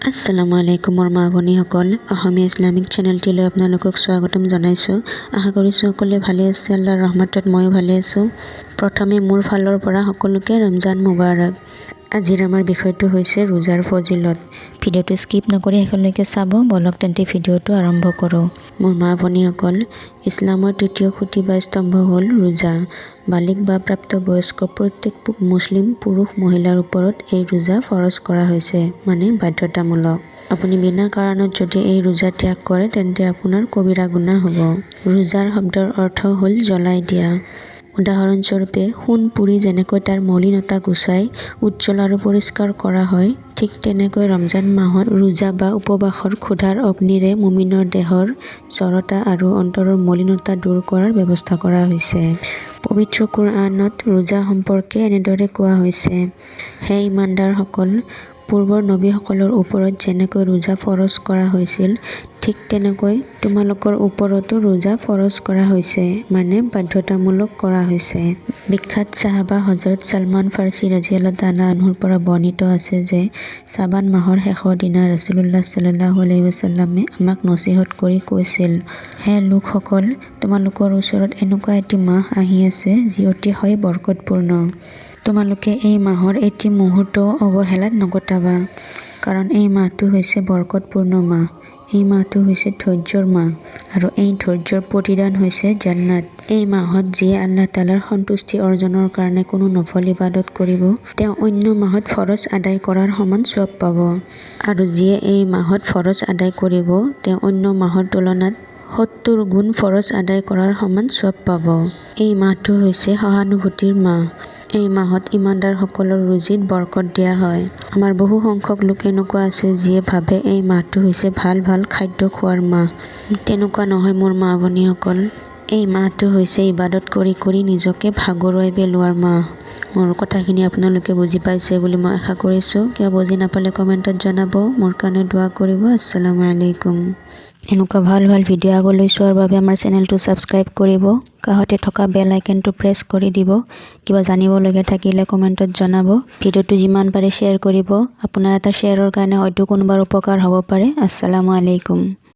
আসসালামু আলাইকুম মোৰ মা ভনীসকল, অসমীয়া ইছলামিক চেনেলটিলৈ আপোনালোকক স্বাগতম জনাইছোঁ। আশা কৰিছোঁ সকলোৱে ভালে আছে। আল্লাহৰ ৰহমতত ময়ো ভালে আছোঁ। প্ৰথমে মোৰ ফালৰ পৰা সকলোকে ৰমজান মুবাৰক। আজিৰ আমাৰ বিষয়টো হৈছে ৰোজাৰ ফজিলত। ভিডিঅ'টো স্কিপ নকৰি শেষলৈকে চাব। বলক তেন্তে ভিডিঅ'টো আৰম্ভ কৰোঁ। মোৰ মা ভনীসকল, ইছলামৰ তৃতীয় খুঁটি বা স্তম্ভ হ'ল ৰোজা। বালিগ বা প্ৰাপ্তবয়স্ক প্ৰত্যেক মুছলিম পুৰুষ মহিলাৰ ওপৰত এই ৰোজা ফৰজ কৰা হৈছে, মানে বাধ্যতামূলক। আপুনি বিনা কাৰণত যদি এই ৰোজা ত্যাগ কৰে তেন্তে আপোনাৰ কবিৰা গুনাহ হ'ব। ৰোজাৰ শব্দৰ অৰ্থ হ'ল জ্বলাই দিয়া। উদাহৰণস্বৰূপে, সোণ পুৰি যেনেকৈ তাৰ মলিনতা গুচাই উজ্জ্বল আৰু পৰিষ্কাৰ কৰা হয়, ঠিক তেনেকৈ ৰমজান মাহত ৰোজা বা উপবাসৰ ক্ষুধাৰ অগ্নিৰে মুমিনৰ দেহৰ জড়তা আৰু অন্তৰৰ মলিনতা দূৰ কৰাৰ ব্যৱস্থা কৰা হৈছে। পবিত্ৰ কুৰআনত ৰোজা সম্পৰ্কে এনেদৰে কোৱা হৈছে, হে ইমানদাৰসকল, পূৰ্বৰ নবীসকলৰ ওপৰত যেনেকৈ ৰোজা ফৰজ কৰা হৈছিল, ঠিক তেনেকৈ তোমালোকৰ ওপৰতো ৰোজা ফৰজ কৰা হৈছে, মানে বাধ্যতামূলক কৰা হৈছে। বিখ্যাত সাহাবা হজৰত ছলমান ফাৰ্চী ৰাদিয়াল্লাহু তাআলা আনহুৰ পৰা বৰ্ণিত আছে যে, শাবান মাহৰ শেষৰ দিনা ৰাছূলুল্লাহ সাল্লাল্লাহু আলাইহি ওয়াসাল্লামে আমাক নছিহত কৰি কৈছিল, হে লোকসকল, তোমালোকৰ ওচৰত এনেকুৱা এটি মাহ আহি আছে যি অতিশয় বৰকতপূৰ্ণ। তোমালোকে এই মাহৰ এটি মুহূৰ্তও অৱহেলাত নকটাবা, কাৰণ এই মাহটো হৈছে বৰকতপূৰ্ণ মাহ। এই মাহটো হৈছে ধৈৰ্য্যৰ মাহ, আৰু এই ধৈৰ্য্যৰ প্ৰতিদান হৈছে জান্নাত। এই মাহত যিয়ে আল্লাহ তাআলাৰ সন্তুষ্টি অৰ্জনৰ কাৰণে কোনো নফল ইবাদত কৰিব, তেওঁ অন্য মাহত ফৰজ আদায় কৰাৰ সমান সওৱাব পাব। আৰু যিয়ে এই মাহত ফৰজ আদায় কৰিব, তেওঁ অন্য মাহৰ তুলনাত ৭০ গুণ ফৰজ আদায় কৰাৰ সমান সওৱাব পাব। এই মাহটো হৈছে সহানুভূতিৰ মাহ। এই মাহত ইমানদাৰসকলৰ ৰুজিত বৰকত দিয়া হয়। আমাৰ বহু সংখ্যক লোক এনেকুৱা আছে যিয়ে ভাবে এই মাহটো হৈছে ভাল ভাল খাদ্য খোৱাৰ মাহ। তেনেকুৱা নহয় মোৰ মা ভনীসকল। এই মাহটো হৈছে ইবাদত কৰি কৰি নিজকে ভাগৰুৱাই পেলোৱাৰ মাহ। মোৰ কথাখিনি আপোনালোকে বুজি পাইছে বুলি মই আশা কৰিছোঁ। কিবা বুজি নাপালে কমেণ্টত জনাব। মোৰ কাৰণে দোৱা কৰিব। আসসালামু আলাইকুম। এনেকুৱা ভাল ভাল ভিডিঅ' আগলৈ চোৱাৰ বাবে আমাৰ চেনেলটো ছাবস্ক্ৰাইব কৰিব। কাষতে থকা বেল আইকনটো প্ৰেছ কৰি দিব। কিবা জানিবলগীয়া থাকিলে কমেণ্টত জনাব। ভিডিঅ'টো যিমান পাৰে শ্বেয়াৰ কৰিব। আপোনাৰ এটা শ্বেয়াৰৰ কাৰণে হয়তো কোনোবাৰ উপকাৰ হ'ব পাৰে। আসসালামু আলাইকুম।